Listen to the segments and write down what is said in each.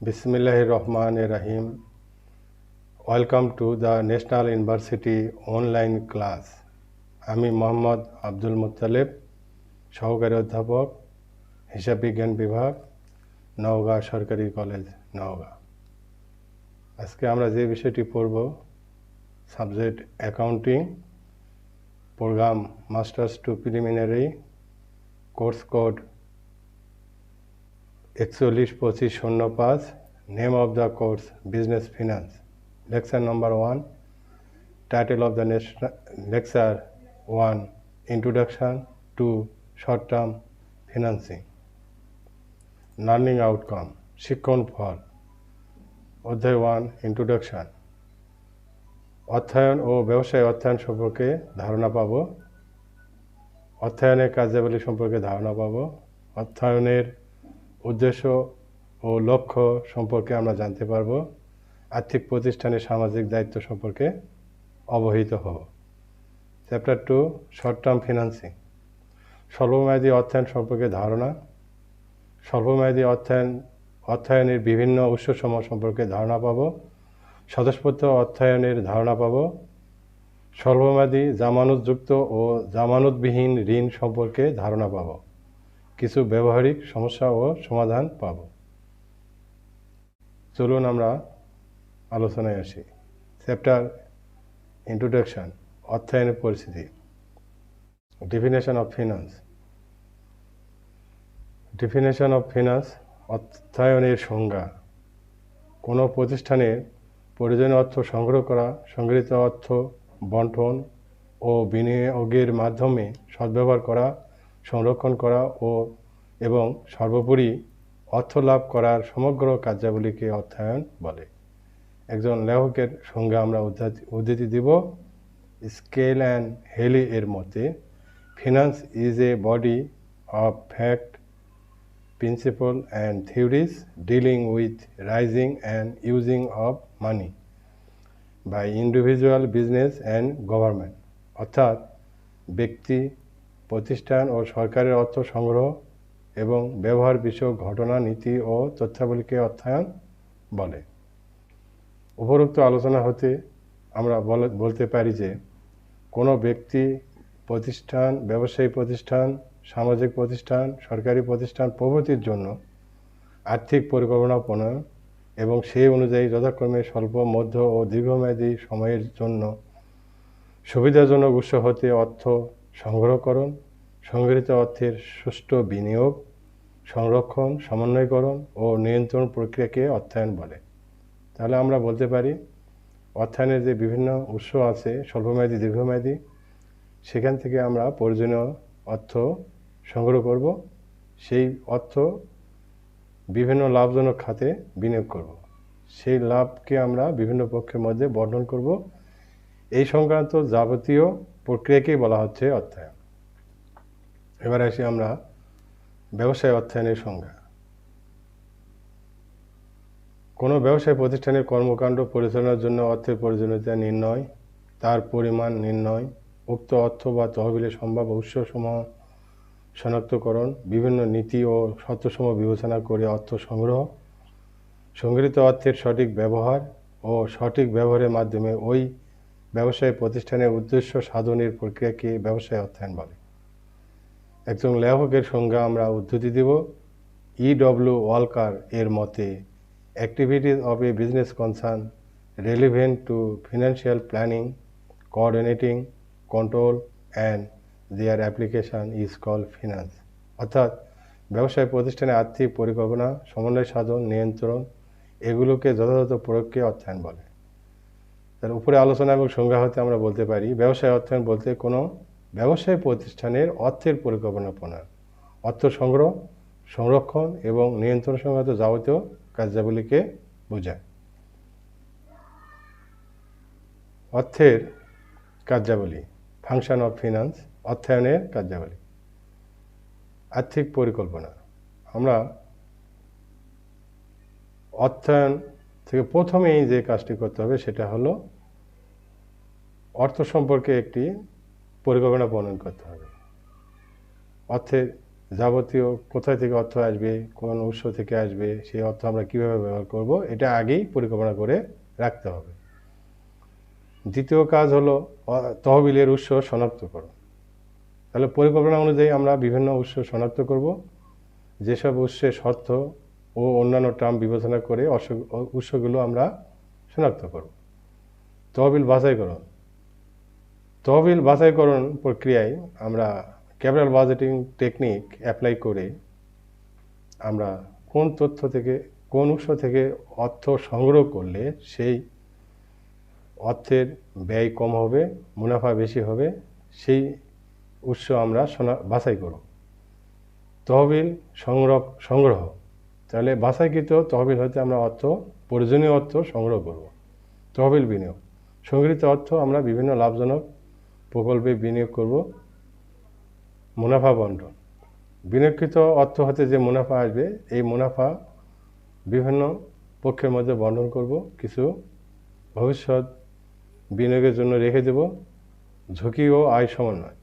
Bismillahirrahmanirrahim. Welcome to the National University online class. আমি মোহাম্মদ আব্দুল মুত্তালেব, সহকারী অধ্যাপক, হিসাব বিজ্ঞান বিভাগ, নওগাঁ সরকারি কলেজ, নওগাঁ। আজকে আমরা যে বিষয়টি পড়ব, subject accounting, program masters to preliminary, course code 412505, name of the course business finance, lecture number 1, title of the lecture 1, introduction to short term financing, learning outcome, শিক্ষণ ফল, অধ্যায় 1, introduction, অর্থায়ন ও ব্যবসায় অর্থায়ন সম্পর্কে ধারণা পাব, অর্থায়নের কার্যাবলী সম্পর্কে ধারণা পাব, অর্থায়নের উদ্দেশ্য ও লক্ষ্য সম্পর্কে আমরা জানতে পারব, আর্থিক প্রতিষ্ঠানের সামাজিক দায়িত্ব সম্পর্কে অবহিত হব। চ্যাপ্টার 2, শর্ট টার্ম ফিন্যান্সিং, স্বল্পমেয়াদী অর্থায়ন সম্পর্কে ধারণা, স্বল্পমেয়াদী অর্থায়নের বিভিন্ন উৎসসমূহ সম্পর্কে ধারণা পাব, স্বতঃস্ফূর্ত অর্থায়নের ধারণা পাব, স্বল্পমেয়াদী জামানতযুক্ত ও জামানতবিহীন ঋণ সম্পর্কে ধারণা পাব, কিছু ব্যবহারিক সমস্যা ও সমাধান পাব। চলুন আমরা আলোচনায় আসি। চ্যাপ্টার ইন্ট্রোডাকশন, অর্থায়নের পরিস্থিতি। Definition of finance. Definition of finance, অর্থায়নের সংজ্ঞা। কোনো প্রতিষ্ঠানের প্রয়োজনীয় অর্থ সংগ্রহ করা, সংগৃহীত অর্থ বন্টন ও বিনিয়োগের মাধ্যমে সদ্ব্যবহার করা, সংরক্ষণ করা এবং সর্বোপরি অর্থ লাভ করার সমগ্র কার্যাবলীকে অর্থায়ন বলে। একজন লেখকের সংজ্ঞা আমরা উদ্ধৃতি দিব। স্কেল অ্যান্ড হেলি এর মতে, finance is a body of fact, principle and theories dealing with raising and using of money by individual business and government, অর্থাৎ ব্যক্তি, প্রতিষ্ঠান ও সরকারের অর্থ সংগ্রহ এবং ব্যবহার বিষয়ক ঘটনা, নীতি ও তথ্যাবলীকে অর্থায়ন বলে। উপরোক্ত আলোচনা হতে আমরা বলতে পারি যে কোনো ব্যক্তি, প্রতিষ্ঠান, ব্যবসায়ী প্রতিষ্ঠান, সামাজিক প্রতিষ্ঠান, সরকারি প্রতিষ্ঠান প্রভৃতির জন্য আর্থিক পরিকল্পনা প্রণয়ন এবং সেই অনুযায়ী যথাক্রমে স্বল্প, মধ্য ও দীর্ঘমেয়াদী সময়ের জন্য সুবিধাজনক উৎস হতে অর্থ সংগ্রহকরণ, সংগৃহীত অর্থের সুষ্ঠু বিনিয়োগ, সংরক্ষণ, সমন্বয়করণ ও নিয়ন্ত্রণ প্রক্রিয়াকে অর্থায়ন বলে। তাহলে আমরা বলতে পারি অর্থায়নের যে বিভিন্ন উৎস আছে, স্বল্পমেয়াদী, দীর্ঘমেয়াদী, সেখান থেকে আমরা প্রয়োজনীয় অর্থ সংগ্রহ করব, সেই অর্থ বিভিন্ন লাভজনক খাতে বিনিয়োগ করব, সেই লাভকে আমরা বিভিন্ন পক্ষের মধ্যে বন্টন করব। এই সংক্রান্ত যাবতীয় প্রক্রিয়াকেই বলা হচ্ছে অর্থায়ন। এবার আসি আমরা ব্যবসায় অর্থায়নের সংজ্ঞা। কোনো ব্যবসায় প্রতিষ্ঠানের কর্মকাণ্ড পরিচালনার জন্য অর্থের প্রয়োজনীয়তা নির্ণয়, তার পরিমাণ নির্ণয়, উক্ত অর্থ বা তহবিলের সম্ভাব্য উৎসসমূহ শনাক্তকরণ, বিভিন্ন নীতি ও শর্তসমূহ বিবেচনা করে অর্থ সংগ্রহ, সংগৃহীত অর্থের সঠিক ব্যবহার ও সঠিক ব্যবহারের মাধ্যমে ওই ব্যবসায় প্রতিষ্ঠানের উদ্দেশ্য সাধনের প্রক্রিয়াকে ব্যবসায় অর্থায়ন বলে। একজন লেখকের সংজ্ঞা আমরা উদ্ধৃতি দিব। E.W. ওয়ালকার এর মতে, activities of a business concern relevant to financial planning, coordinating, control and their application is called finance, অর্থাৎ ব্যবসায় প্রতিষ্ঠানে আর্থিক পরিকল্পনা, সমন্বয় সাধন, নিয়ন্ত্রণ, এগুলোকে যথাযথ প্রয়োগকে অর্থায়ন বলে। তার উপরে আলোচনা এবং সংজ্ঞা হতে আমরা বলতে পারি ব্যবসায় অর্থায়ন বলতে কোনো ব্যবসায় প্রতিষ্ঠানের অর্থের পরিকল্পনা প্রণয়ন, অর্থ সংগ্রহ, সংরক্ষণ এবং নিয়ন্ত্রণ সংক্রান্ত যাবতীয় কার্যাবলীকে বোঝায়। অর্থের কার্যাবলী, ফাংশন অফ ফিন্যান্স, অর্থায়নের কার্যাবলী। আর্থিক পরিকল্পনা, আমরা অর্থায়ন থেকে প্রথমেই যে কাজটি করতে হবে সেটা হলো অর্থ সম্পর্কে একটি পরিকল্পনা প্রণয়ন করতে হবে। অর্থের যাবতীয় কোথায় থেকে অর্থ আসবে, কোন উৎস থেকে আসবে, সেই অর্থ আমরা কীভাবে ব্যবহার করব, এটা আগেই পরিকল্পনা করে রাখতে হবে। দ্বিতীয় কাজ হলো তহবিলের উৎস শনাক্তকরণ। তাহলে পরিকল্পনা অনুযায়ী আমরা বিভিন্ন উৎস শনাক্ত করব, যেসব উৎসের শর্ত ও অন্যান্য টার্ম বিবেচনা করে উৎসগুলো আমরা শনাক্ত করব। তহবিল বাছাইকরণ। তহবিল বাছাইকরণ প্রক্রিয়ায় আমরা ক্যাপিটাল বাজেটিং টেকনিক অ্যাপ্লাই করে আমরা কোন তথ্য থেকে, কোন উৎস থেকে অর্থ সংগ্রহ করলে সেই অর্থের ব্যয় কম হবে, মুনাফা বেশি হবে, সেই উৎস আমরা বাছাই করব। তহবিল সংগ্রহ। তাহলে বাছাইকৃত তহবিল হতে আমরা প্রয়োজনীয় অর্থ সংগ্রহ করব। তহবিল বিনিয়োগ। সংগৃহীত অর্থ আমরা বিভিন্ন লাভজনক প্রকল্পে বিনিয়োগ করব। মুনাফা বন্টন। বিনিয়োগকৃত অর্থ হতে যে মুনাফা আসবে, এই মুনাফা বিভিন্ন পক্ষের মধ্যে বন্টন করব। কিছু ভবিষ্যৎ বিনিয়োগের জন্য রেখে দেব। ঝুঁকি ও আয় সমন্বয়।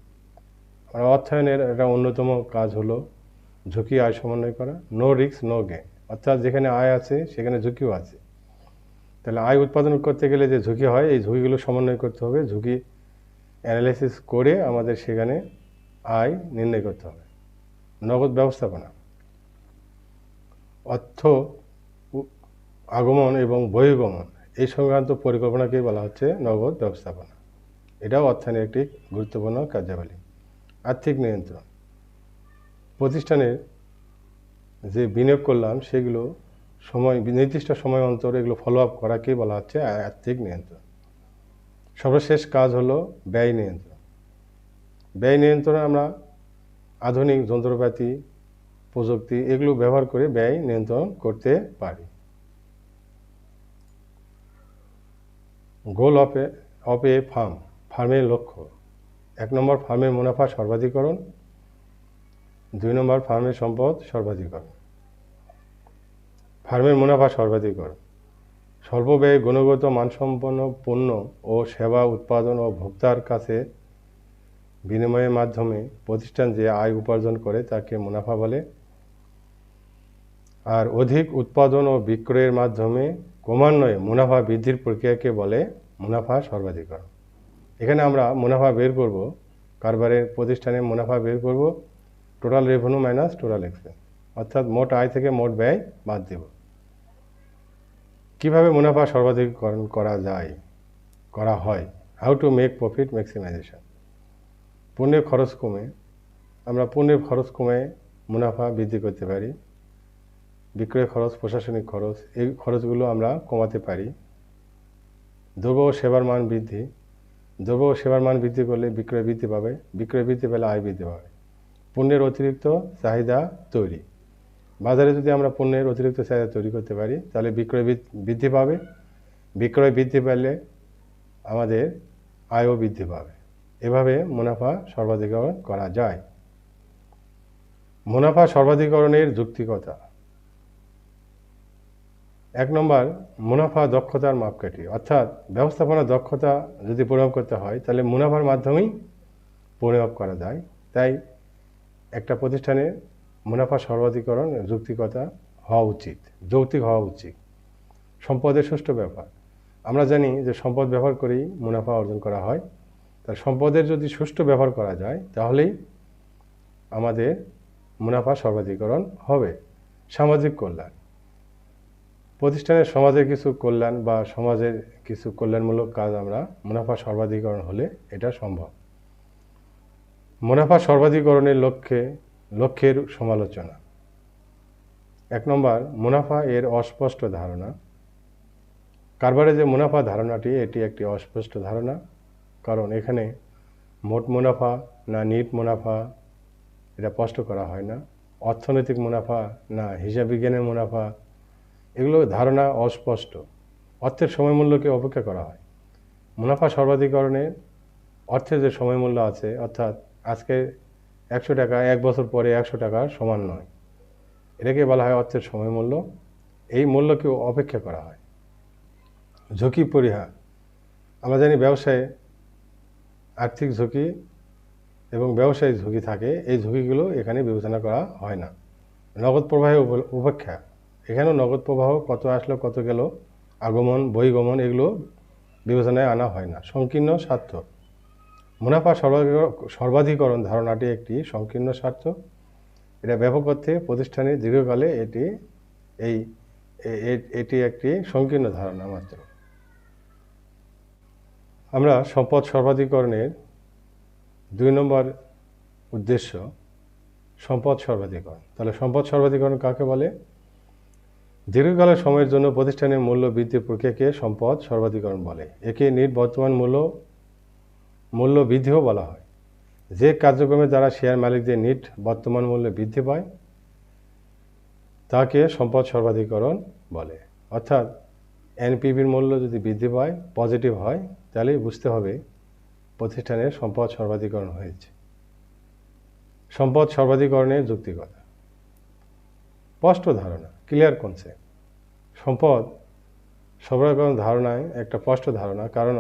আমরা অর্থায়নের একটা অন্যতম কাজ হলো ঝুঁকি আয় সমন্বয় করা। নো রিস্ক নো গেইন, অর্থাৎ যেখানে আয় আছে সেখানে ঝুঁকিও আছে। তাহলে আয় উৎপাদন করতে গেলে যে ঝুঁকি হয়, এই ঝুঁকিগুলো সমন্বয় করতে হবে। ঝুঁকি অ্যানালাইসিস করে আমাদের সেখানে আয় নির্ণয় করতে হবে। নগদ ব্যবস্থাপনা। অর্থ আগমন এবং বহির্গমন এই সংক্রান্ত পরিকল্পনাকেই বলা হচ্ছে নগদ ব্যবস্থাপনা। এটাও অর্থায়নের একটি গুরুত্বপূর্ণ কার্যাবলী। আর্থিক নিয়ন্ত্রণ। প্রতিষ্ঠানের যে বিনিয়োগ করলাম সেগুলো নির্দিষ্ট সময় অন্তর এগুলো ফলো আপ করাকেই বলা হচ্ছে আর্থিক নিয়ন্ত্রণ। সর্বশেষ কাজ হলো ব্যয় নিয়ন্ত্রণ। ব্যয় নিয়ন্ত্রণে আমরা আধুনিক যন্ত্রপাতি, প্রযুক্তি এগুলো ব্যবহার করে ব্যয় নিয়ন্ত্রণ করতে পারি। গোল অফ এ ফার্মের লক্ষ্য। 1 নম্বর ফার্মের মুনাফা সর্বাধিকরণ। 2 নম্বর ফার্মের সম্পদ সর্বাধিকরণ। ফার্মের মুনাফা সর্বাধিকরণ। স্বল্প ব্যয়ে গুণগত মানসম্পন্ন পণ্য ও সেবা উৎপাদন ও ভোক্তার কাছে বিনিময়ের মাধ্যমে প্রতিষ্ঠান যে আয় উপার্জন করে তাকে মুনাফা বলে। আর অধিক উৎপাদন ও বিক্রয়ের মাধ্যমে ক্রমান্বয়ে মুনাফা বৃদ্ধির প্রক্রিয়াকে বলে মুনাফা সর্বাধিকরণ। এখানে আমরা মুনাফা বের করব, কারবারের প্রতিষ্ঠানে মুনাফা বের করব total revenue minus total expense, অর্থাৎ মোট আয় থেকে মোট ব্যয় বাদ দেব। কিভাবে মুনাফা সর্বাধিকরণ করা হয়, how to make profit maximisation. পণ্যের খরচ কমে মুনাফা বৃদ্ধি করতে পারি। বিক্রয় খরচ, প্রশাসনিক খরচ, এই খরচগুলো আমরা কমাতে পারি। দ্রব্য ও সেবার মান বৃদ্ধি করলে বিক্রয় বৃদ্ধি পাবে, বিক্রয় বৃদ্ধি পেলে আয় বৃদ্ধি পাবে। পণ্যের অতিরিক্ত চাহিদা তৈরি। বাজারে যদি আমরা পণ্যের অতিরিক্ত চাহিদা তৈরি করতে পারি তাহলে বিক্রয় বৃদ্ধি পাবে, বিক্রয় বৃদ্ধি পেলে আমাদের আয়ও বৃদ্ধি পাবে। এভাবে মুনাফা সর্বাধিকরণ করা যায়। মুনাফা সর্বাধিকরণের যৌক্তিকতা। 1 নম্বর মুনাফা দক্ষতার মাপকাঠি, অর্থাৎ ব্যবস্থাপনা দক্ষতা যদি পরিমাপ করতে হয় তাহলে মুনাফার মাধ্যমেই পরিমাপ করা যায়। তাই একটা প্রতিষ্ঠানে মুনাফা সর্বাধিকরণ যৌক্তিকতা হওয়া উচিত, যৌক্তিক হওয়া উচিত। সম্পদের সুষ্ঠু ব্যবহার। আমরা জানি যে সম্পদ ব্যবহার করেই মুনাফা অর্জন করা হয়। তার সম্পদের যদি সুষ্ঠু ব্যবহার করা যায় তাহলেই আমাদের মুনাফা সর্বাধিকরণ হবে। সামাজিক কল্যাণ। প্রতিষ্ঠানের সমাজের কিছু কল্যাণ বা সমাজের কিছু কল্যাণমূলক কাজ আমরা মুনাফা সর্বাধিকরণ হলে এটা সম্ভব। মুনাফা সর্বাধিকরণের লক্ষ্যের সমালোচনা। 1 নম্বর মুনাফা এর অস্পষ্ট ধারণা। কারবারে যে মুনাফা ধারণাটি এটি একটি অস্পষ্ট ধারণা, কারণ এখানে মোট মুনাফা না নিট মুনাফা এটা স্পষ্ট করা হয় না। অর্থনৈতিক মুনাফা না হিসাব বিজ্ঞানের মুনাফা, এগুলো ধারণা অস্পষ্ট। অর্থের সময়মূল্যকে অপেক্ষা করা হয়। মুনাফা সর্বাধিকরণের অর্থের যে সময়মূল্য আছে, অর্থাৎ আজকে 100 টাকা 1 বছর পরে 100 টাকার সমান নয়, এটাকে বলা হয় অর্থের সময়মূল্য। এই মূল্যকে অপেক্ষা করা হয়। ঝুঁকি পরিহার। আমরা জানি ব্যবসায়ে আর্থিক ঝুঁকি এবং ব্যবসায়িক ঝুঁকি থাকে, এই ঝুঁকিগুলো এখানে বিবেচনা করা হয় না। নগদ প্রবাহে উপেক্ষা, এখানেও নগদ প্রবাহ কত আসলো কত গেল, আগমন বহিগমন এগুলো বিবেচনায় আনা হয় না। সংকীর্ণ স্বার্থ, মুনাফা সর্বাধিকরণ ধারণাটি একটি সংকীর্ণ স্বার্থ। এটা ব্যাপক অর্থে প্রতিষ্ঠানের দীর্ঘকালে এটি একটি সংকীর্ণ ধারণা মাত্র। আমরা সম্পদ সর্বাধিকরণের 2 নম্বর উদ্দেশ্য সম্পদ সর্বাধিকরণ। তাহলে সম্পদ সর্বাধিকরণ কাকে বলে? দীর্ঘকালের সময়ের জন্য প্রতিষ্ঠানের মূল্য বৃদ্ধি প্রক্রিয়াকে সম্পদ সর্বাধিকরণ বলে। একে নিট বর্তমান মূল্য বৃদ্ধিও বলা হয়। যে কার্যক্রমের দ্বারা শেয়ার মালিকদের নিট বর্তমান মূল্য বৃদ্ধি পায় তাকে সম্পদ সর্বাধিকরণ বলে। অর্থাৎ এনপিভির মূল্য যদি বৃদ্ধি পায়, পজিটিভ হয়, তাহলে বুঝতে হবে প্রতিষ্ঠানের সম্পদ সর্বাধিকরণ হয়েছে। সম্পদ সর্বাধিকরণের যৌক্তিকতা, স্পষ্ট ধারণা, ক্লিয়ার কনসেপ্ট। সম্পদ সর্বাধিকরণ ধারণায় একটা স্পষ্ট ধারণা, কারণ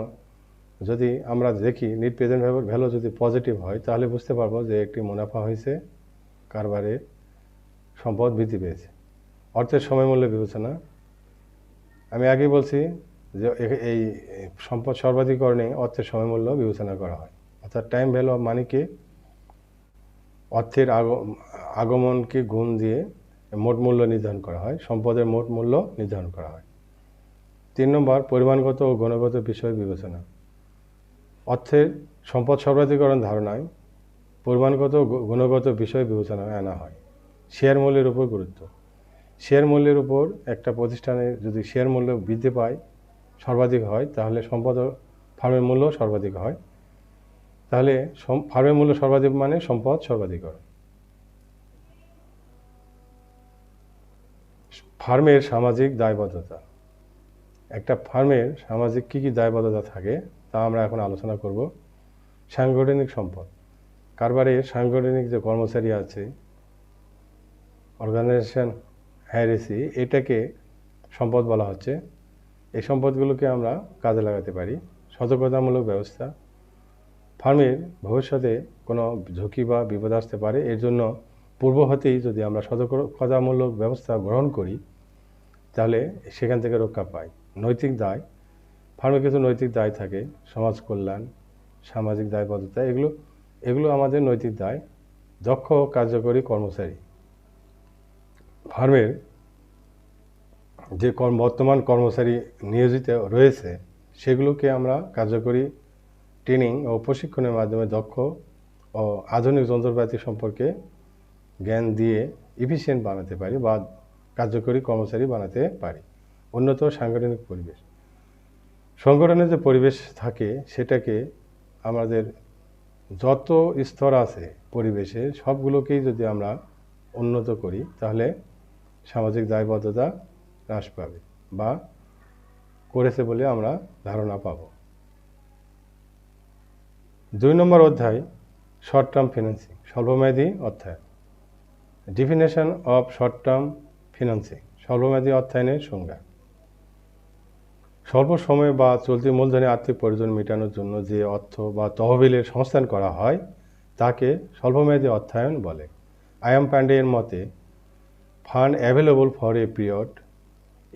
যদি আমরা দেখি নেট প্রেজেন্ট ভ্যালু যদি পজিটিভ হয় তাহলে বুঝতে পারবো যে একটি মুনাফা হয়েছে, কারবারে সম্পদ বৃদ্ধি পেয়েছে। অর্থের সময় মূল্য বিবেচনা, আমি আগেই বলছি যে এই সম্পদ সর্বাধিকরণে অর্থের সময় মূল্য বিবেচনা করা হয়। অর্থাৎ টাইম ভ্যালু অফ মানিকে অর্থের আগমনকে গুণ দিয়ে মোট মূল্য নির্ধারণ করা হয়, সম্পদের মোট মূল্য নির্ধারণ করা হয়। 3 নম্বর পরিমাণগত ও গুণগত বিষয় বিবেচনা। অর্থের সম্পদ সর্বাধিকরণ ধারণায় পরিমাণগত ও গুণগত বিষয় বিবেচনায় আনা হয়। শেয়ার মূল্যের উপর গুরুত্ব, শেয়ার মূল্যের উপর একটা প্রতিষ্ঠানের যদি শেয়ার মূল্য বৃদ্ধি পায়, সর্বাধিক হয়, তাহলে সম্পদ ফার্মের মূল্য সর্বাধিক হয়। তাহলে ফার্মের মূল্য সর্বাধিক মানে সম্পদ সর্বাধিকরণ। ফার্মের সামাজিক দায়বদ্ধতা, একটা ফার্মের সামাজিক কী কী দায়বদ্ধতা থাকে তা আমরা এখন আলোচনা করব। সাংগঠনিক সম্পদ, কারবারের সাংগঠনিক যে কর্মচারী আছে, অর্গানাইজেশন হায়ারেসি, এটাকে সম্পদ বলা হচ্ছে। এই সম্পদগুলোকে আমরা কাজে লাগাতে পারি। সতর্কতামূলক ব্যবস্থা, ফার্মের ভবিষ্যতে কোনো ঝুঁকি বা বিপদ আসতে পারে, এর জন্য পূর্ব হতেই যদি আমরা সতর্কতামূলক ব্যবস্থা গ্রহণ করি তাহলে সেখান থেকে রক্ষা পাই। নৈতিক দায়, ফার্মে কিছু নৈতিক দায় থাকে, সমাজ কল্যাণ, সামাজিক দায়বদ্ধতা, এগুলো আমাদের নৈতিক দায়। দক্ষ ও কার্যকরী কর্মচারী, ফার্মের যে বর্তমান কর্মচারী নিয়োজিত রয়েছে সেগুলোকে আমরা কার্যকরী ট্রেনিং ও প্রশিক্ষণের মাধ্যমে দক্ষ ও আধুনিক যন্ত্রপাতি সম্পর্কে জ্ঞান দিয়ে এফিশিয়েন্ট বানাতে পারি বা কার্যকরী কর্মচারী বানাতে পারি। উন্নত সাংগঠনিক পরিবেশ, সংগঠনের যে পরিবেশ থাকে সেটাকে আমাদের যত স্তর আছে পরিবেশে সবগুলোকেই যদি আমরা উন্নত করি তাহলে সামাজিক দায়বদ্ধতা হ্রাস পাবে বা করেছে বলে আমরা ধারণা পাব। 2 নম্বর অধ্যায় শর্ট টার্ম ফিন্যান্সিং, স্বল্পমেয়াদী অর্থায়ন। Definition of short term financing, স্বল্পমেয়াদী অর্থায়নের সংজ্ঞা। স্বল্প সময় বা চলতি মূলধনে আর্থিক প্রয়োজন মেটানোর জন্য যে অর্থ বা তহবিলের সংস্থান করা হয় তাকে স্বল্পমেয়াদী অর্থায়ন বলে। আয়াম পান্ডে এর মতে, fund available for a period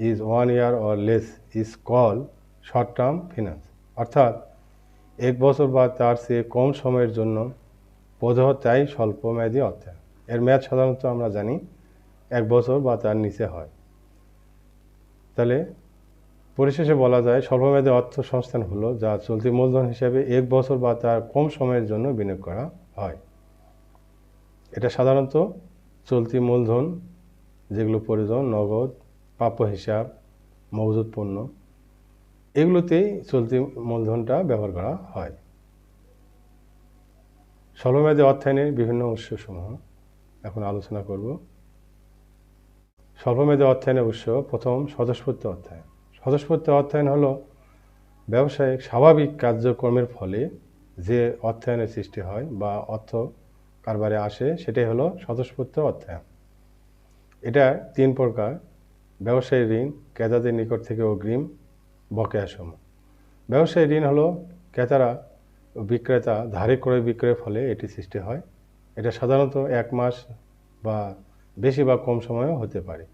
is 1 year or less is called short term finance. অর্থাৎ 1 বছর বা তার চেয়ে কম সময়ের জন্য প্রদত্তই স্বল্পমেয়াদী অর্থায়ন। এর মেয়াদ সাধারণত আমরা জানি 1 বছর বা তার নিচে হয়। তাহলে পরিশেষে বলা যায় স্বল্পমেয়াদী অর্থ সংস্থান হলো যা চলতি মূলধন হিসেবে 1 বছর বা তার কম সময়ের জন্য বিনিয়োগ করা হয়। এটা সাধারণত চলতি মূলধন, যেগুলো প্রয়োজন, নগদ, প্রাপ্য হিসাব, মজুদ পণ্য, এগুলোতেই চলতি মূলধনটা ব্যবহার করা হয়। স্বল্পমেয়াদী অর্থায়নের বিভিন্ন উৎসসমূহ এখন আলোচনা করব। স্বল্পমেয়াদী অর্থায়নের উৎস, প্রথম স্বতঃস্ফূর্ত অর্থায়ন। স্বতঃস্ফূর্ত অর্থায়ন হলো ব্যবসায়িক স্বাভাবিক কার্যক্রমের ফলে যে অর্থায়নের সৃষ্টি হয় বা অর্থ কারবারে আসে সেটাই হলো স্বতঃস্ফূর্ত অর্থায়ন। এটা 3 প্রকার: ব্যবসায়ী ঋণ, ক্রেতাদের নিকট থেকে অগ্রিম, বকেয়া সমূহ। ব্যবসায়ী ঋণ হলো ক্রেতারা বিক্রেতা ধারে ক্রয় বিক্রয়ের ফলে এটি সৃষ্টি হয়। এটা সাধারণত 1 মাস বা বেশি বা কম সময়ও হতে পারে।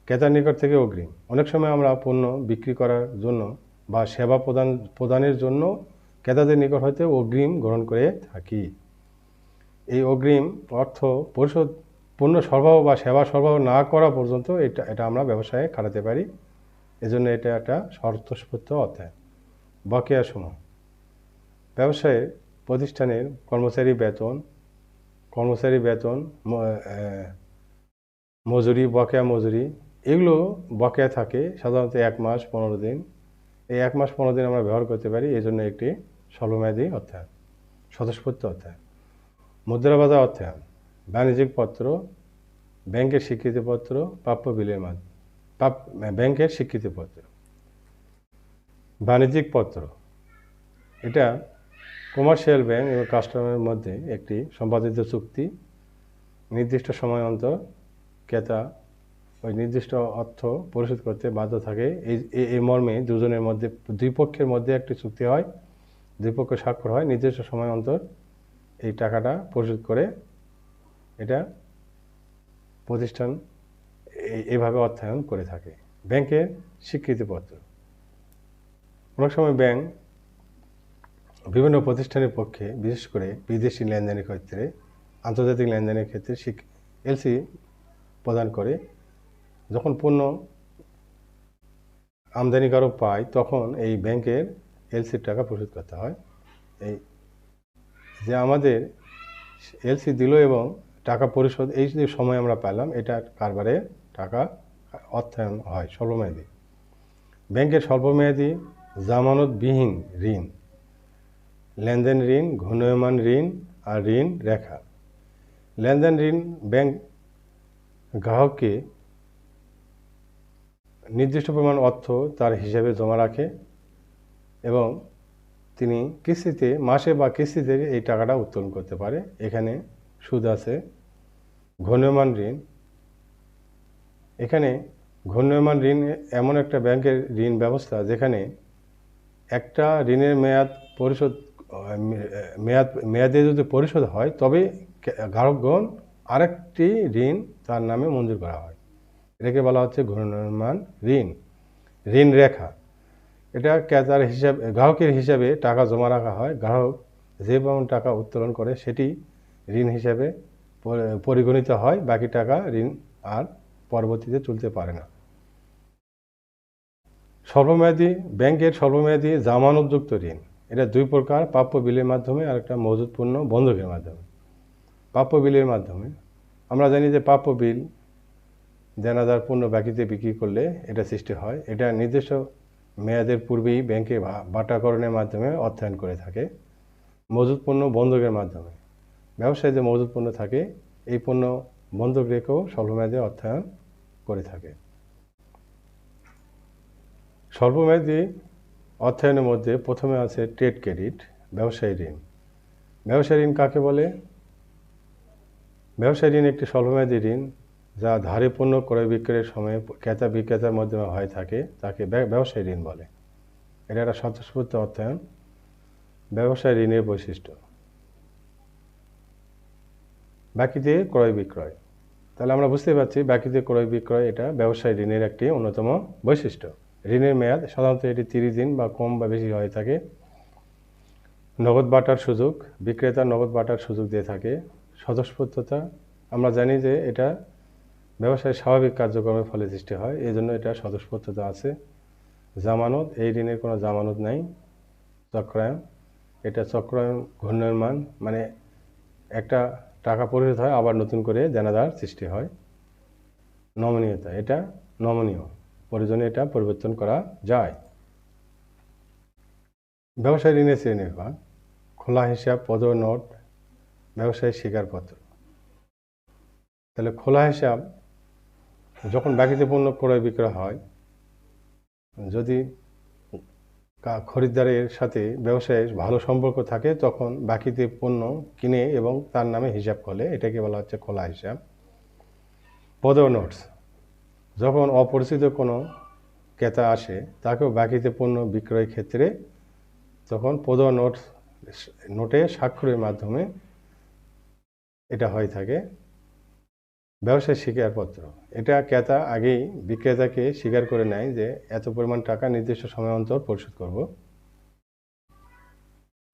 ক্রেতার নিকট থেকে অগ্রিম। অনেক সময় আমরা পণ্য বিক্রি করার জন্য বা সেবা প্রদানের জন্য ক্রেতাদের নিকট হতে অগ্রিম গ্রহণ করে থাকি। এই অগ্রিম অর্থ পরিশোধ পণ্য সরবরাহ বা সেবা সরবরাহ না করা পর্যন্ত এটা আমরা ব্যবসায়ে খাটাতে পারি। এজন্য এটা একটা স্বতঃস্ফূর্ত অর্থায়ন। বকেয়া সমূহ। ব্যবসায়ে প্রতিষ্ঠানের কর্মচারী বেতন, মজুরি, বকেয়া মজুরি এগুলো বকেয়া থাকে সাধারণত 1 মাস 15 দিন। এই 1 মাস 15 দিন আমরা ব্যবহার করতে পারি। এজন্য একটি স্বল্পমেয়াদী অর্থায়ন, স্বতঃস্ফূর্ত অর্থায়ন। মুদ্রা বাজার অর্থায়ন। বাণিজ্যিক পত্র, ব্যাংকের স্বীকৃতিপত্র, প্রাপ্য বিলের ব্যাংকের স্বীকৃতিপত্র। বাণিজ্যিক পত্র এটা কমার্শিয়াল ব্যাংক এবং কাস্টমারের মধ্যে একটি সম্পাদিত চুক্তি। নির্দিষ্ট সময় অন্তর ক্রেতা ওই নির্দিষ্ট অর্থ পরিশোধ করতে বাধ্য থাকে। এই মর্মে দুই পক্ষের মধ্যে একটি চুক্তি হয়, দুই পক্ষ স্বাক্ষর হয়, নির্দিষ্ট সময় অন্তর এই টাকাটা পরিশোধ করে। এটা প্রতিষ্ঠান এইভাবে অর্থায়ন করে থাকে। ব্যাংকের স্বীকৃতিপত্র। অনেক সময় ব্যাংক বিভিন্ন প্রতিষ্ঠানের পক্ষে, বিশেষ করে বিদেশি লেনদেনের ক্ষেত্রে, আন্তর্জাতিক লেনদেনের ক্ষেত্রে এলসি প্রদান করে। যখন পণ্য আমদানিকারক পায় তখন এই ব্যাংকের এলসির টাকা পরিশোধ করতে হয়। এই যে আমাদের এলসি দিল এবং টাকা পরিশোধ, এই যে সময় আমরা পেলাম, এটা কারবারে টাকা অর্থায়ন হয় স্বল্পমেয়াদী। ব্যাংকের স্বল্পমেয়াদী জামানতবিহীন ঋণ, লেনদেন ঋণ, ঘূর্ণায়মান ঋণ আর ঋণ রেখা। লেনদেন ঋণ ব্যাংক গ্রাহককে নির্দিষ্ট পরিমাণ অর্থ তার হিসাবে জমা রাখে এবং তিনি কিস্তিতে, মাসে বা কিস্তিতে এই টাকাটা উত্তোলন করতে পারে। এখানে সুদ আছে। ঘূর্ণায়মান ঋণ, এখানে ঘূর্ণায়মান ঋণ এমন একটা ব্যাংকের ঋণ ব্যবস্থা যেখানে একটা ঋণের মেয়াদে যদি পরিশোধ হয় তবে গ্রাহকগণ আরেকটি ঋণ তার নামে মঞ্জুর করা হয়। এটাকে বলা হচ্ছে ঘূর্ণায়মান ঋণ। ঋণ রেখা, এটা গ্রাহকের হিসাবে টাকা জমা রাখা হয়। গ্রাহক যে পরিমাণ টাকা উত্তোলন করে সেটি ঋণ হিসাবে পরিগণিত হয়। বাকি টাকা ঋণ আর পরবর্তীতে চলতে পারে না। স্বল্পমেয়াদী ব্যাংকের স্বল্পমেয়াদী জামানতযুক্ত ঋণ, এটা দুই প্রকার, প্রাপ্য বিলের মাধ্যমে আর একটা মজুত পণ্য বন্ধকের মাধ্যমে। প্রাপ্য বিলের মাধ্যমে আমরা জানি যে প্রাপ্য বিল দেনাদার পণ্য বাকিতে বিক্রি করলে এটা সৃষ্টি হয়। এটা নির্দিষ্ট মেয়াদের পূর্বেই ব্যাংকে বাটাকরণের মাধ্যমে অর্থায়ন করে থাকে। মজুত পণ্য বন্ধকের মাধ্যমে ব্যবসায় যে মজুত পণ্য থাকে এই পণ্য বন্ধক রেখেও স্বল্পমেয়াদী অর্থায়ন করে থাকে। স্বল্পমেয়াদী অর্থায়নের মধ্যে প্রথমে আছে ট্রেড ক্রেডিট, ব্যবসায়ী ঋণ। ব্যবসায়ী ঋণ কাকে বলে? ব্যবসায়ী ঋণ একটি স্বল্পমেয়াদী ঋণ যা ধারে পণ্য ক্রয় বিক্রয়ের সময় ক্রেতা বিক্রেতার মাধ্যমে হয়ে থাকে, তাকে ব্যবসায়ী ঋণ বলে। এটা একটা স্বতঃস্ফূর্ত অর্থায়ন। ব্যবসায়ী ঋণের বৈশিষ্ট্য: বাকিতে ক্রয় বিক্রয়। তাহলে আমরা বুঝতে পারছি বাকিতে ক্রয় বিক্রয় এটা ব্যবসায়ী ঋণের একটি অন্যতম বৈশিষ্ট্য। ঋণের মেয়াদ সাধারণত এটি 30 দিন বা কম বা বেশি হয়ে থাকে। নগদ বাটার সুযোগ, বিক্রেতা নগদ বাটার সুযোগ দিয়ে থাকে। স্বতঃস্ফূর্ততা, আমরা জানি যে এটা ব্যবসায় স্বাভাবিক কার্যক্রমের ফলে সৃষ্টি হয়, এই জন্য এটা স্বতঃস্ফূর্ততা আছে। জামানত, এই ঋণের কোনো জামানত নাই। চক্রায়ন, এটা চক্রায়ন ঘূর্ণায়মান, মানে একটা টাকা পরিশোধ হয় আবার নতুন করে দেনাদার সৃষ্টি হয়। নমনীয়তা, এটা নমনীয়, প্রয়োজনে এটা পরিবর্তন করা যায়। ব্যবসায়ী ঋণের শ্রেণীবিভাগ: খোলা হিসাব, পদ নোট, ব্যবসায়ী স্বীকারপত্র। তাহলে খোলা হিসাব, যখন বাকিতে পণ্য ক্রয় বিক্রয় হয়, যদি খরিদ্দারের সাথে ব্যবসায়ীর ভালো সম্পর্ক থাকে তখন বাকিতে পণ্য কিনে এবং তার নামে হিসাব করে, এটাকে বলা হচ্ছে খোলা হিসাব। পদ নোটস, যখন অপরিচিত কোনো ক্রেতা আসে তাকেও বাকিতে পণ্য বিক্রয়ের ক্ষেত্রে তখন পদ নোটস নোটে স্বাক্ষরের মাধ্যমে এটা হয়ে থাকে ব্যবসায়িক স্বীকারপত্র। এটা ক্রেতা আগেই বিক্রেতাকে স্বীকার করে নেয় যে এত পরিমাণ টাকা নির্দিষ্ট সময় অন্তর পরিশোধ করব।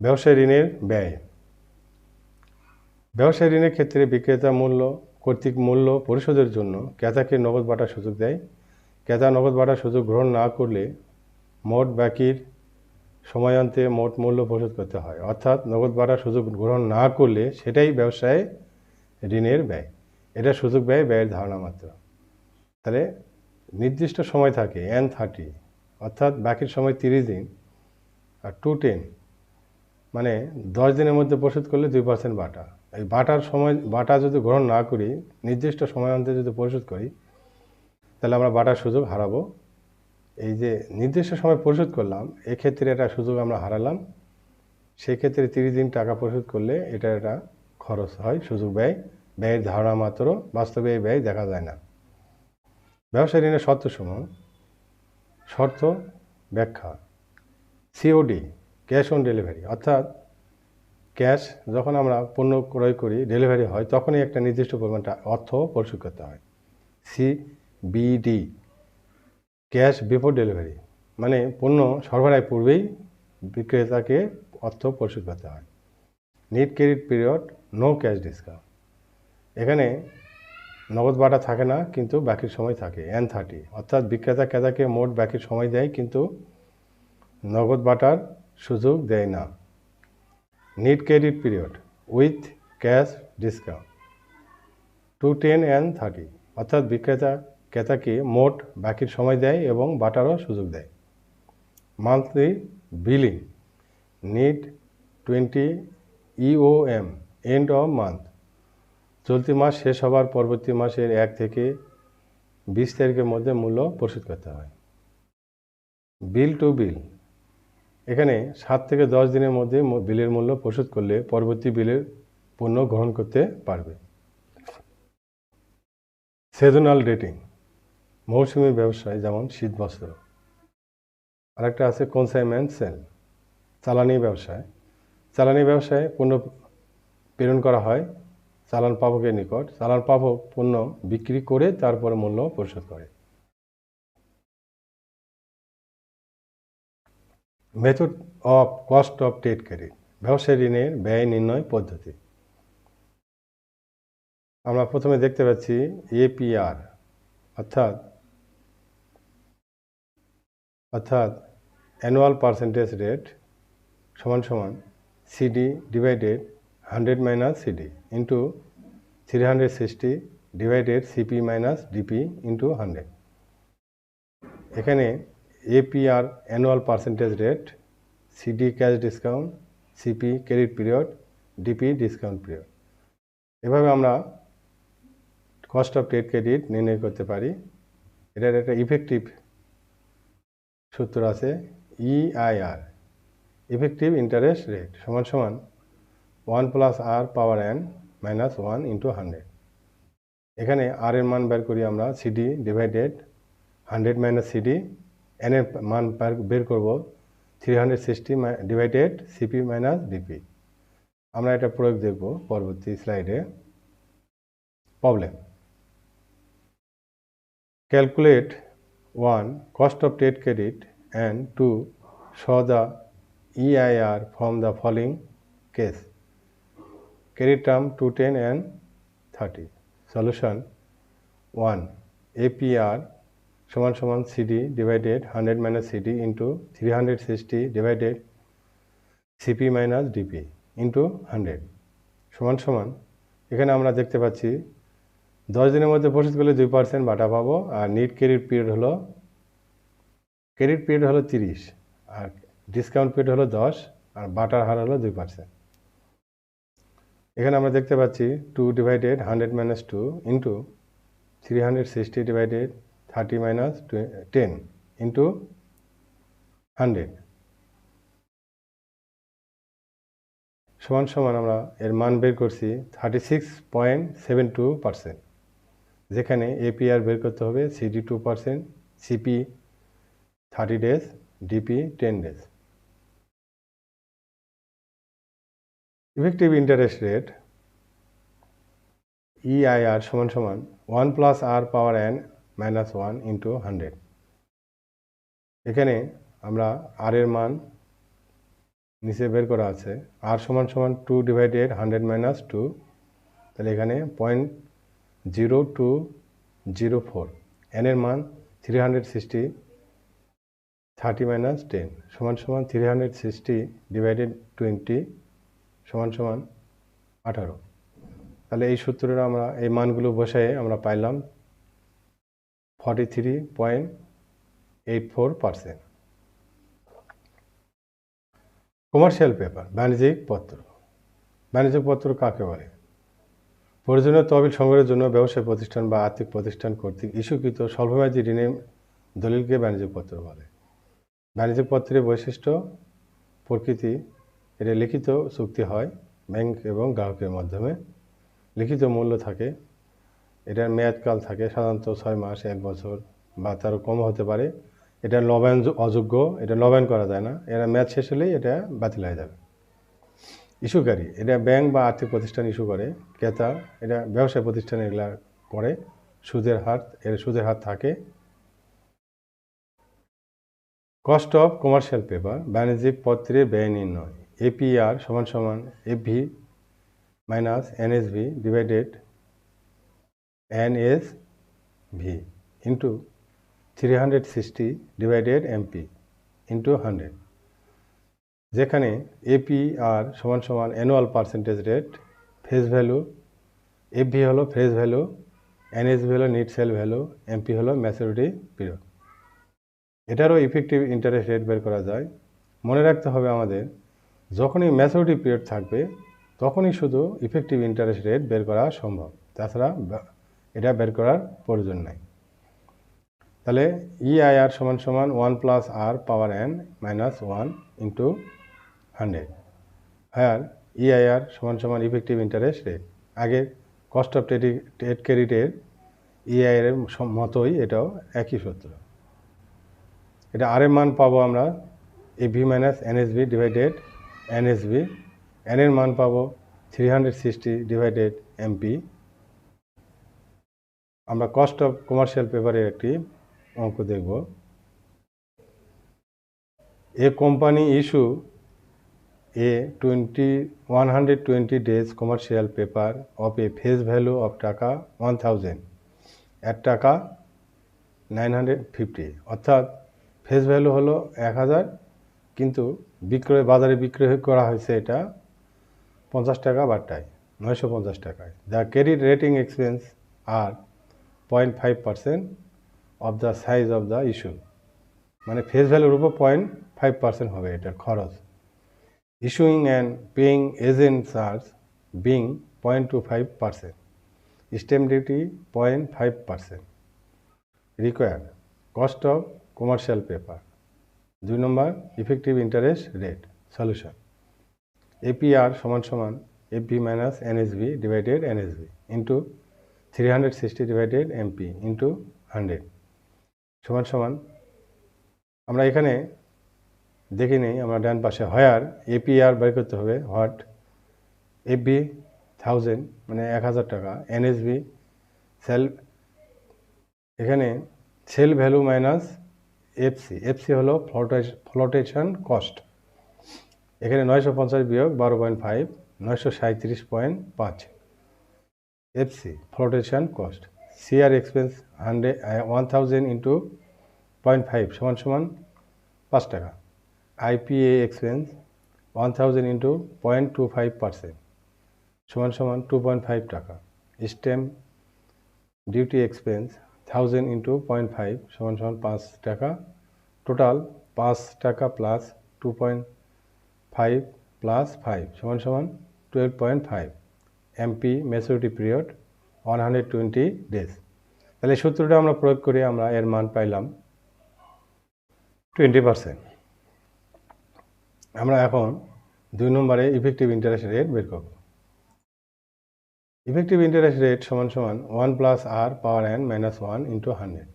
ব্যবসায় ঋণের ব্যয়। ব্যবসায় ঋণের ক্ষেত্রে বিক্রেতা কর্তৃক মূল্য পরিশোধের জন্য ক্রেতাকে নগদ বাটার সুযোগ দেয়। ক্রেতা নগদ বাটার সুযোগ গ্রহণ না করলে মোট বাকির সময়ান্তে মোট মূল্য পরিশোধ করতে হয়। অর্থাৎ নগদ বাটার সুযোগ গ্রহণ না করলে সেটাই ব্যবসায় ঋণের ব্যয়। এটা সুযোগ ব্যয়ের ধারণা মাত্র। তাহলে নির্দিষ্ট সময় থাকে N30, অর্থাৎ বাকির সময় 30 দিন, আর 210 মানে 10 দিনের মধ্যে পরিশোধ করলে 2% বাটা। এই বাটা যদি গ্রহণ না করি, নির্দিষ্ট সময়ান্তে যদি পরিশোধ করি, তাহলে আমরা বাটার সুযোগ হারাবো। এই যে নির্দিষ্ট সময় পরিশোধ করলাম, এক্ষেত্রে একটা সুযোগ আমরা হারালাম। সেক্ষেত্রে 30 দিন টাকা পরিশোধ করলে এটা খরচ হয়, সুযোগ ব্যয়ের ধারণা মাত্র, বাস্তবে এই ব্যয় দেখা যায় না। ব্যবসায় ঋণের শর্তসমূহ। শর্ত ব্যাখ্যা। COD, ক্যাশ অন ডেলিভারি, অর্থাৎ ক্যাশ যখন আমরা পণ্য ক্রয় করি, ডেলিভারি হয়, তখনই একটা নির্দিষ্ট পরিমাণ অর্থ পরিশোধ করতে হয়। CBD, ক্যাশ বিফোর ডেলিভারি, মানে পণ্য সরবরাহের পূর্বেই বিক্রেতাকে অর্থ পরিশোধ করতে হয়। Net credit period, no cash discount, এখানে নগদ বাটা থাকে না, কিন্তু বাকির সময় থাকে N30, অর্থাৎ বিক্রেতা ক্রেতাকে মোট বাকির সময় দেয়, কিন্তু নগদ বাটার সুযোগ দেয় না। Net credit period with cash discount 210 and 30, অর্থাৎ বিক্রেতা ক্রেতাকে মোট বাকির সময় দেয় এবং বাটারও সুযোগ দেয়। Monthly billing, net 20 EOM, end of month, চলতি মাস শেষ হবার পরবর্তী মাসের 1 থেকে 20 তারিখের মধ্যে মূল্য পরিশোধ করতে হয়। বিল টু বিল, এখানে 7 থেকে 10 দিনের মধ্যে বিলের মূল্য পরিশোধ করলে পরবর্তী বিলের পণ্য গ্রহণ করতে পারবে। সিজনাল ডেটিং, মৌসুমী ব্যবসায়, যেমন শীত বস্ত্র। আরেকটা আছে কনসাইনমেন্ট সেল, চালানি ব্যবসায়। চালানি ব্যবসায় পণ্য প্রেরণ করা হয় চালান পাবকের নিকট। চালান পাবক পণ্য বিক্রি করে তারপরে মূল্য পরিশোধ করে। Method of cost of trade credit, ব্যবসায় ঋণের ব্যয় নির্ণয় পদ্ধতি। আমরা প্রথমে দেখতে পাচ্ছি APR, অর্থাৎ অ্যানুয়াল পার্সেন্টেজ রেট সমান সমান CD divided 100 minus CD into 360 divided CP minus DP into 100। এখানে APR annual percentage rate, CD cash discount, CP credit period, DP discount period. এভাবে আমরা কস্ট অফ ট্রেড ক্রেডিট নির্ণয় করতে পারি। এটার একটা ইফেক্টিভ সূত্র আছে, EIR, ইফেক্টিভ ইন্টারেস্ট রেট সমান সমান 1 প্লাস R পাওয়ার n মাইনাস 1 ইন্টু 100। এখানে R এর মান বের করি আমরা CD divided 100 minus CD, n এর মান বের করব 360 ডিভাইডেড CP মাইনাস DP। আমরা এটা প্রয়োগ দেখব পরবর্তী স্লাইডে। Problem. Calculate 1. Cost of trade credit and 2. Show the EIR from the following case. Credit term 210 and 30. Solution 1. APR সমান সমান CD divided 100 minus CD into 360 divided CP minus DP into 100 সমান সমান, এখানে আমরা দেখতে পাচ্ছি 10 দিনের মধ্যে পরিশোধ করলে 2% বাটা পাবো, আর নিট ক্রেডিট পিরিয়ড হলো 30, আর ডিসকাউন্ট পিরিয়ড হলো 10, আর বাটার হার হলো 2%। এখানে আমরা দেখতে পাচ্ছি 2 divided 100 minus 2 into 360 divided 30 minus 10 into 100 সমান সমান আমরা এর মান বের করছি 36.72%, যেখানে APR বের করতে হবে CD 2%, CP 30 days, DP 10 days। Effective interest rate EIR সমান সমান 1 plus r power n minus 1 into 100। এখানে আমরা আর এর মান নিচে বের করা আছে, আর সমান সমান 2 ডিভাইডেড 100 মাইনাস 2, তাহলে এখানে 0.0204। n এর মান 360, 30 মাইনাস 10 সমান সমান 360 ডিভাইডেড 20 সমান সমান 18। তাহলে এই সূত্রটা আমরা এই মানগুলো বসায়ে আমরা পাইলাম 43.84%। কমার্শিয়াল পেপার, বাণিজ্যিক পত্র। বাণিজ্যিক পত্র কাকে বলে? প্রয়োজনীয় তহবিল সংগ্রহের জন্য ব্যবসায় প্রতিষ্ঠান বা আর্থিক প্রতিষ্ঠান কর্তৃক ইস্যুকৃত স্বল্পমেয়াদী ঋণের দলিলকে বাণিজ্যিক পত্র বলে। বাণিজ্যিক পত্রের বৈশিষ্ট্য, প্রকৃতি, এটা লিখিত চুক্তি হয় ব্যাংক এবং গ্রাহকের মাধ্যমে, লিখিত মূল্য থাকে, এটার মেয়াদকাল থাকে সাধারণত 6 মাস, 1 বছর বা তারও কম হতে পারে। এটা নবায়ন অযোগ্য, এটা নবায়ন করা যায় না, এরা মেয়াদ শেষ হলেই এটা বাতিল হয়ে যাবে। ইস্যুকারী, এটা ব্যাংক বা আর্থিক প্রতিষ্ঠান ইস্যু করে। ক্রেতা, এটা ব্যবসায় প্রতিষ্ঠান এগুলা করে। সুদের হার থাকে। কস্ট অফ কমার্শিয়াল পেপার, বাণিজ্যিক পত্রের ব্যয় নির্ণয়। APR সমান সমান FV minus NSV divided NSV into 360 divided MP into 100, যেখানে APR সমান সমান annual percentage rate, face value, FV হলো ফেস ভ্যালু, NSV হলো নেট সেল ভ্যালু, MP হলো ম্যাচুরিটি পিরিয়ড। এটারও ইফেক্টিভ ইন্টারেস্ট রেট বের করা যায়। মনে রাখতে হবে আমাদের, যখনই ম্যাচুরিটি পিরিয়ড থাকবে তখনই শুধু ইফেক্টিভ ইন্টারেস্ট রেট বের করা সম্ভব, তাছাড়া এটা বের করার প্রয়োজন নাই। তাহলে EIR সমান সমান 1 plus r power n minus 1 into 100, হায়ার EIR সমান সমান ইফেক্টিভ ইন্টারেস্ট রেট। আগের কস্ট অফ ট্রেড ক্রেডিটের EIR এর মতোই এটাও একই সূত্র। এটা আর এর মান পাবো আমরা AV minus NSV divided NSV, n এর মান পাবো 360 ডিভাইডেড MP। আমরা কস্ট অফ কমার্শিয়াল পেপারের একটি অঙ্ক দেখব। এ company issue a 120 days commercial paper of a face value of টাকা 1000 at টাকা 950, অর্থাৎ ফেস ভ্যালু হলো 1000, কিন্তু বাজারে বিক্রয় করা হয়েছে এটা 50 টাকা বাটায় 950 টাকায়। দ্য ক্রেডিট রেটিং এক্সপেন্স আর 0.5% of the size of the issue, মানে ফেস ভ্যালুর উপর 0.5% হবে এটার খরচ। Issuing and paying agent charge being 0.25%, stamp duty 0.5%। Required cost of commercial paper. 2 number effective interest rate. Solution APR সমান সমান FV minus NSV divided NSV into 360 divided MP into 100 সমান সমান, আমরা এখানে দেখে নিই, আমরা ডান পাশে হায়ার APR বের করতে হবে, হোয়াট FV 1000 মানে 1000 টাকা, NSV সেল, এখানে সেল ভ্যালু মাইনাস FC হলো ফ্লোটেশন কস্ট, এখানে 950 বিয়োগ 12.5 937.5 FC flotation cost. CR expense 1000 into 0.5 সমান সমান 5 টাকা। IPA এক্সপেন্স 1000 ইন্টু 0.25% সমান সমান 2.5 টাকা। স্ট্যাম্প ডিউটি এক্সপেন্স 1000 ইন্টু 0.5 সমান সমান 5 টাকা। টোটাল 5 টাকা প্লাস 2.5 প্লাস 5 সমান সমান 12.5। MP maturity period 120 days. তাহলে সূত্রটা আমরা প্রয়োগ করে আমরা এর মান পাইলাম 20%। আমরা এখন 2 নম্বরে ইফেক্টিভ ইন্টারেস্ট রেট বের করব। ইফেক্টিভ ইন্টারেস্ট রেট সমান সমান 1 plus r power n minus 1 into 100।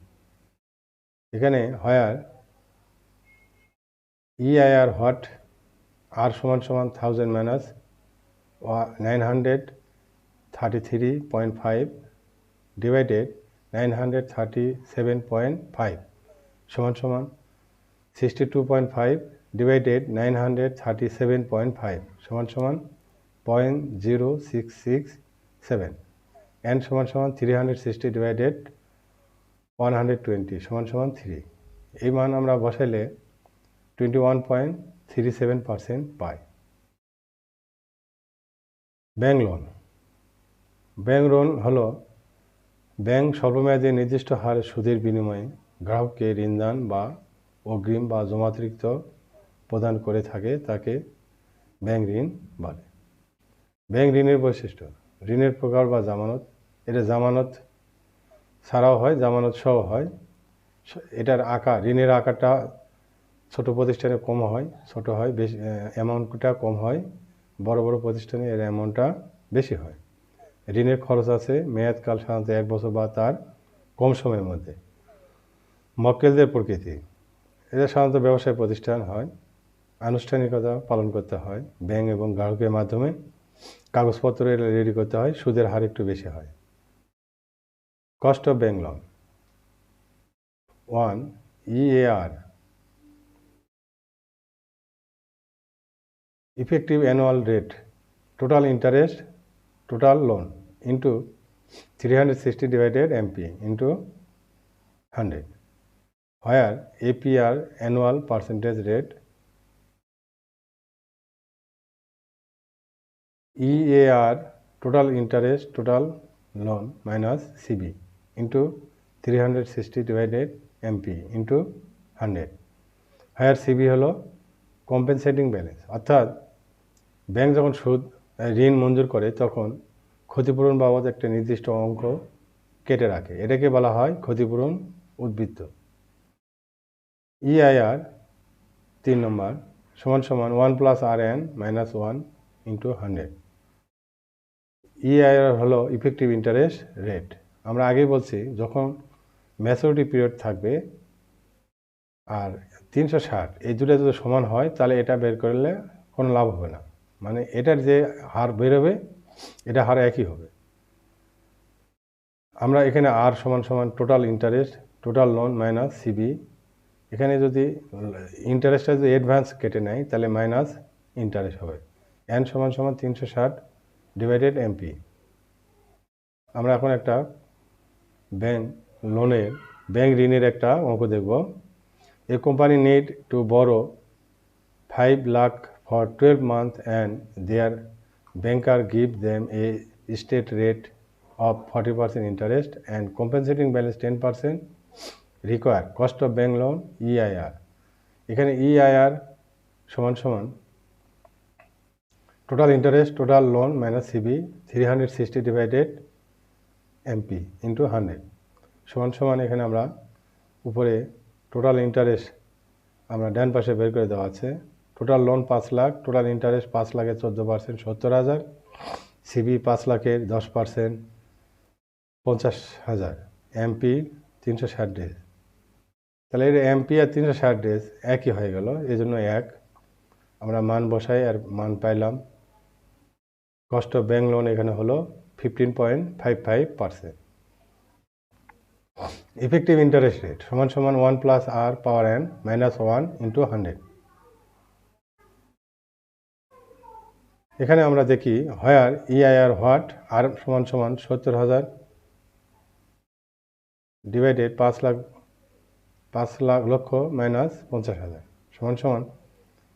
এখানে হায়ার EIR হোয়াট, আর সমান সমান 1000 মাইনাস 933.5 divided 937.5 সমান সমান 62.5 divided 937.5 সমান সমান 0.0667 n সমান সমান 360 divided 120 সমান সমান 3। এই মান আমরা বসাইলে 21.37% পাই। Bank loan. ব্যাংক লোন হলো ব্যাংক স্বল্পমেয়াদী নির্দিষ্ট হারে সুদের বিনিময়ে গ্রাহককে ঋণদান বা অগ্রিম বা জমাতিরিক্ত প্রদান করে থাকে, তাকে ব্যাংক ঋণ বলে। ব্যাংক ঋণের বৈশিষ্ট্য: ঋণের প্রকার বা জামানত। এটা জামানত ছাড়াও হয়, জামানত সহ হয়। এটার আকার, ঋণের আকারটা ছোট প্রতিষ্ঠানে কম হয়, ছোট হয়, বেশি অ্যামাউন্টটা কম হয়। বড় বড় প্রতিষ্ঠানে এর অ্যামাউন্টটা বেশি হয়। ঋণের খরচ আছে, মেয়াদকাল সাধারণত 1 বছর বা তার কম সময়ের মধ্যে। মক্কেলদের প্রকৃতি: এটা সাধারণত ব্যবসায় প্রতিষ্ঠান হয়, আনুষ্ঠানিকতা পালন করতে হয়, ব্যাংক এবং গ্রাহকের মাধ্যমে কাগজপত্র রেডি করতে হয়, সুদের হার একটু বেশি হয়। Cost of bank loan. 1. EAR, effective annual rate, total interest, total loan into 360 divided MP into 100, where APR, annual percentage rate, EAR, total interest, total loan minus CB into 360 divided MP into 100, where CB হলো compensating balance. অর্থাৎ bank যখন ঋণ মঞ্জুর করে তখন ক্ষতিপূরণ বাবদ একটা নির্দিষ্ট অঙ্ক কেটে রাখে, এটাকে বলা হয় ক্ষতিপূরণ উদ্বৃত্ত। EIR 3 নম্বর সমান সমান 1 + RN - 1 into 100। EIR হলো ইফেক্টিভ ইন্টারেস্ট রেট। আমরা আগেই বলছি, যখন ম্যাচুরিটি পিরিয়ড থাকবে আর 360 এই দুটো যদি সমান হয় তাহলে এটা বের করলে কোনো লাভ হবে না, মানে এটার যে হার বেরোবে এটা হার একই হবে। আমরা এখানে আর সমান সমান total interest, total loan minus CB. এখানে যদি ইন্টারেস্টটা যদি অ্যাডভান্স কেটে নেয় তাহলে মাইনাস ইন্টারেস্ট হবে। এন সমান সমান 360 ডিভাইডেড এমপি। আমরা এখন একটা ব্যাংক ঋণের একটা অঙ্ক দেখব। এ company need to borrow 5 lakh for 12 months and their banker give them a state rate of 40% interest and compensating balance 10% require cost of bank loan EIR। এখানে EIR সমান সমান total interest, total loan minus CB 360 divided MP into 100 সমান সমান, এখানে আমরা উপরে total interest আমরা ডান পাশে বের করে দেওয়া আছে। Total loan 5 lakh, total interest 5 লাখের 14% 70,000, সিবি 5 লাখের 10% 50,000, এমপি 360 ডেজ। তাহলে এর এমপি আর 360 ডেজ একই হয়ে গেল, এই জন্য এক। আমরা মান বসাই আর মান পাইলাম। কস্ট অফ ব্যাংক লোন এখানে হলো 15.55%। ইফেক্টিভ ইন্টারেস্ট রেট সমান সমান 1 + R⁻n - 1 into 100। এখানে আমরা দেখি হোয়ার EIR হোয়াট, আর সমান সমান 70,000 ডিভাইডেড 5 লক্ষ মাইনাস 50,000 সমান সমান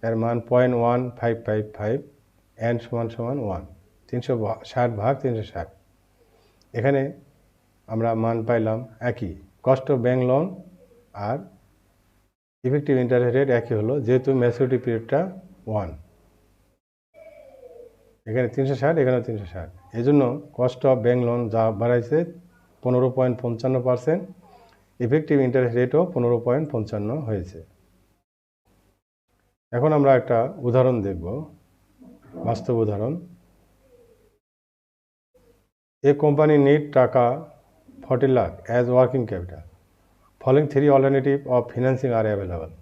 এর মান 0.1555, এন সমান সমান 1, 360 ভাগ 360। এখানে আমরা মান পাইলাম একই। কস্ট অফ ব্যাংক লোন আর ইফেক্টিভ ইন্টারেস্ট রেট একই হলো, যেহেতু ম্যাচুরিটি পিরিয়ডটা 1। এখানে 360, এখানে 360, এই জন্য কস্ট অফ ব্যাংক লোন যা বাড়াইছে 15.55%, ইফেক্টিভ ইন্টারেস্ট রেটও 15.55 হয়েছে। এখন আমরা একটা উদাহরণ দেখব, বাস্তব উদাহরণ। এ কোম্পানি নিড টাকা 40 lakh as working capital. Following 3 alternatives of financing are available.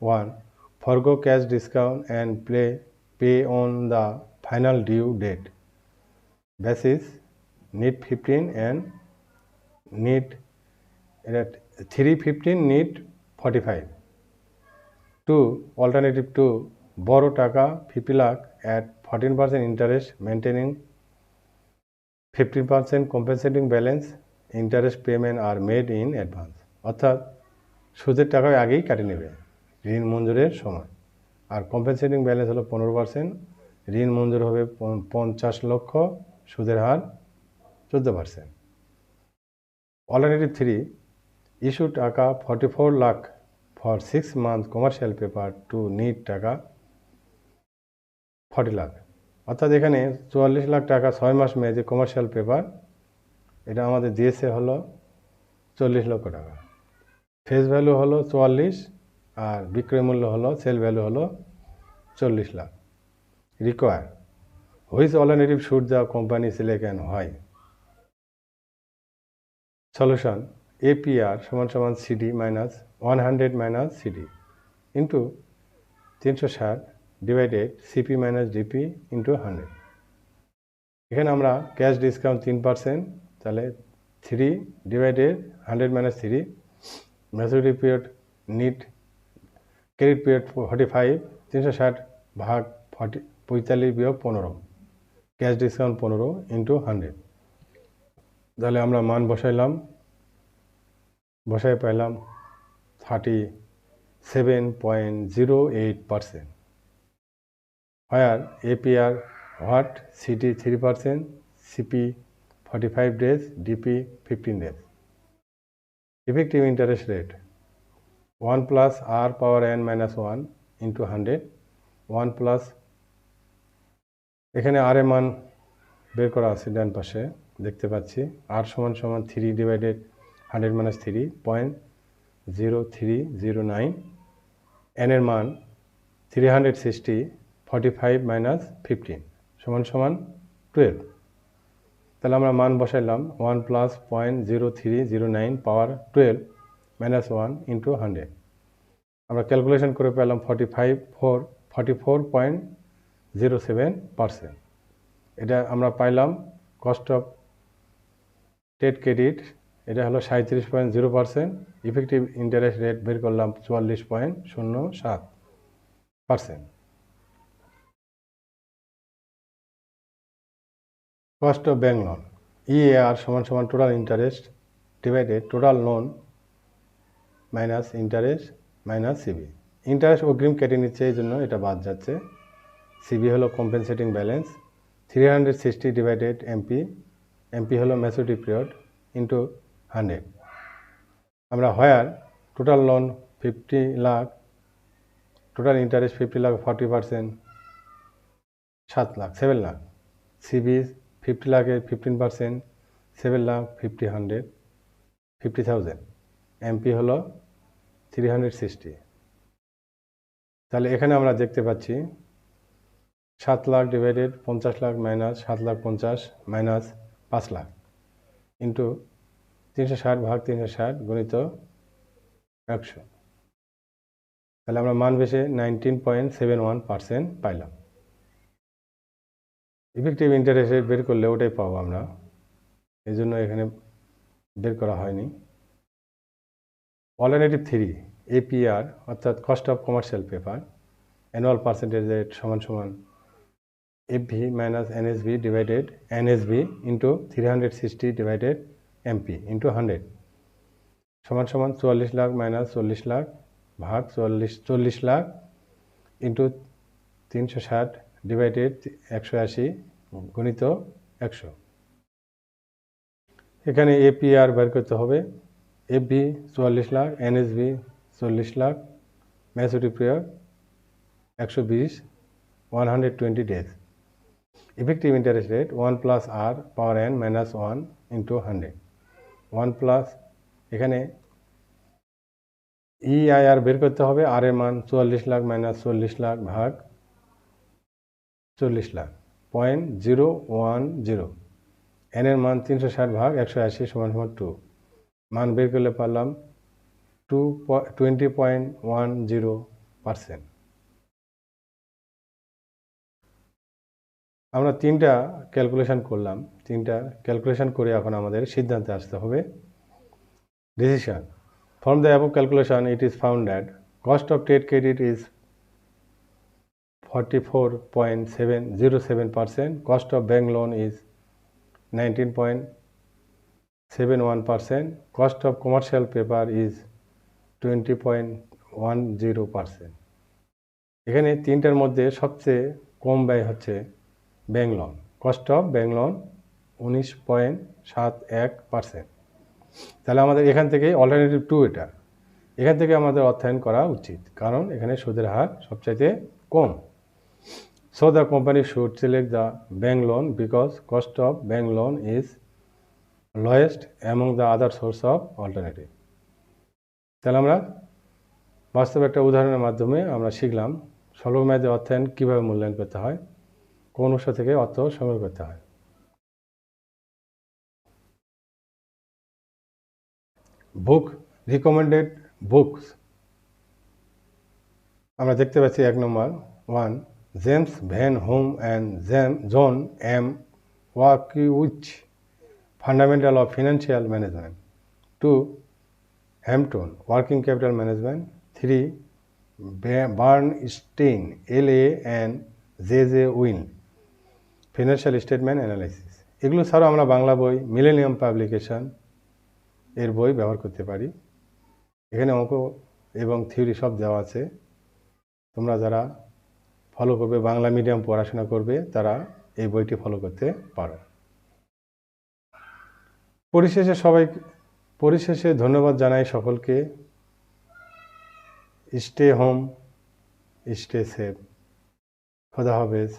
1. Forgo cash discount and pay on the final due date basis need 15 and need 315 need 45 2 alternative 2 borrow টাকা 50 lakh at 14% interest maintaining 15% compensating balance interest payment are made in advance অর্থাৎ সুদের টাকা আগেই কেটে নেবে ঋণ মঞ্জুরের সময় আর compensating balance হলো 15%, ঋণ মঞ্জুর হবে 50 লক্ষ, সুদের হার 14%। অল্টারনেটিভ 3 ইস্যু টাকা 44 lakh for 6 month commercial paper two need টাকা 40 লাখ অর্থাৎ এখানে 44 লাখ টাকা 6 মাস মেয়াদী কমার্শিয়াল পেপার এটা আমাদের দিয়েছে হলো 40 লক্ষ টাকা। ফেস ভ্যালু হলো 44 আর বিক্রয় মূল্য হলো সেল ভ্যালু হলো 40 lakh. Require which alternative should the company select and why? Solution APR সমান CD minus 100 minus CD into 360 divided CP minus DP into 100। এখানে আমরা ক্যাশ ডিসকাউন্ট 3%, তাহলে 3 divided 100 minus 3, maturity period net credit period 45, 360 ভাগ 45 বিয়োগ 15, cash discount 15 into 100। তাহলে আমরা মান বসাই পাইলাম 37.08%, where APR what CD 3%, CP 45 days, DP 15 days. Effective interest rate 1 plus R power n minus 1 into 100, 1 plus এখানে R এর মান বের করা আছে ডান পাশে দেখতে পাচ্ছি R সমান 3 ডিভাইডেড 100 minus 3 0.0309, n এর মান 360 45 minus 15 সমান 12। তাহলে আমরা মান বসাইলাম 1 plus 0.0309 পাওয়ার 12 minus 1 into 100। আমরা ক্যালকুলেশন করে পেলাম 44.07%। এটা আমরা পাইলাম কস্ট অফ ট্রেড ক্রেডিট, এটা হলো 37.0%। ইফেক্টিভ ইন্টারেস্ট রেট বের করলাম 44.07%। Cost of bank loan EAR সমান total interest divided total loan minus interest minus CB। Interest অগ্রিম কেটে নিচ্ছে, এই জন্য এটা বাদ যাচ্ছে। CB হলো কম্পেনসেটিং ব্যালেন্স 360 ডিভাইডেড MP হলো ম্যাচুরিটি পিরিয়ড ইন্টু 100। আমরা where total loan 50 lakh, total interest 50 lakh 40%, 7 lakh. CB 50 লাখের 15%, 7 লাখ 50,000। MP হলো 360। তাহলে এখানে আমরা দেখতে পাচ্ছি 7 lakh divided 50 lakh minus 7 lakh 50 minus 5 lakh into 360 ভাগ 360 গণিত 100। তাহলে আমরা মান বেশে 19.71% পাইলাম। ইফেক্টিভ ইন্টারেস্ট রেট বের করলে ওটাই পাবো আমরা, এই জন্য এখানে বের করা হয়নি। অল্টারনেটিভ 3 APR অর্থাৎ cost of commercial paper annual percentage rate সমান FV minus NSV divided NSV into 360 divided MP into 100 সমান 44 লাখ মাইনাস 40 লাখ ভাগ 40 লাখ ইন্টু 360 ডিভাইডেড 180 গণিত 100। এখানে APR বের করতে হবে। FV 44 lakh, NSV 40 lakh, maturity period 120, 120 days. Effective interest rate 1 plus R পাওয়ার n minus 1 into 100, 1 plus এখানে EIR বের করতে হবে। R এর মান 44 লাখ মাইনাস 40 লাখ ভাগ 40 লাখ 0.010, n এর মান 360 ভাগ 180 সমান 2। মান বের করলে পারলাম 20.10%। আমরা তিনটা ক্যালকুলেশন করলাম, তিনটা ক্যালকুলেশন করে এখন আমাদের সিদ্ধান্তে আসতে হবে। Decision: from the above calculation it is found that cost of trade credit is 44.707%, cost of bank loan is 19.71%, cost of commercial paper is 20.10%। এখানে তিনটার মধ্যে সবচেয়ে কম ব্যয় হচ্ছে bank loan. Cost of bank loan 19.71%। তাহলে আমাদের এখান থেকে অল্টারনেটিভ 2 এটা, এখান থেকে আমাদের অর্থায়ন করা উচিত, কারণ এখানে সুদের হার সবচাইতে কম। So the company should select the bank loan because cost of bank loan is lowest among the other source of alternative. তাহলে আমরা বাস্তব একটা উদাহরণের মাধ্যমে আমরা শিখলাম স্বল্পমেয়াদী অর্থায়ন কীভাবে মূল্যায়ন করতে হয়, কোন উৎস থেকে অর্থ সংগ্রহ করতে হয়। বুক রিকমেন্ডেড বুকস আমরা দেখতে পাচ্ছি 1 number 1 James Van Horne and John M Wachowicz, fundamental of financial management. 2 Hampton, working capital management. 3 Bernstein LA and J উইন, ফিনান্সিয়াল স্টেটমেন্ট অ্যানালাইসিস। এগুলো ছাড়াও আমরা বাংলা বই মিলেনিয়াম পাবলিকেশন এর বই ব্যবহার করতে পারি। এখানে অঙ্ক এবং থিওরি সব দেওয়া আছে। তোমরা যারা ফলো করবে, বাংলা মিডিয়াম পড়াশোনা করবে, তারা এই বইটি ফলো করতে পারো। পরিশেষে ধন্যবাদ জানাই সকলকে। Stay home, stay safe. খোদা হাফেজ।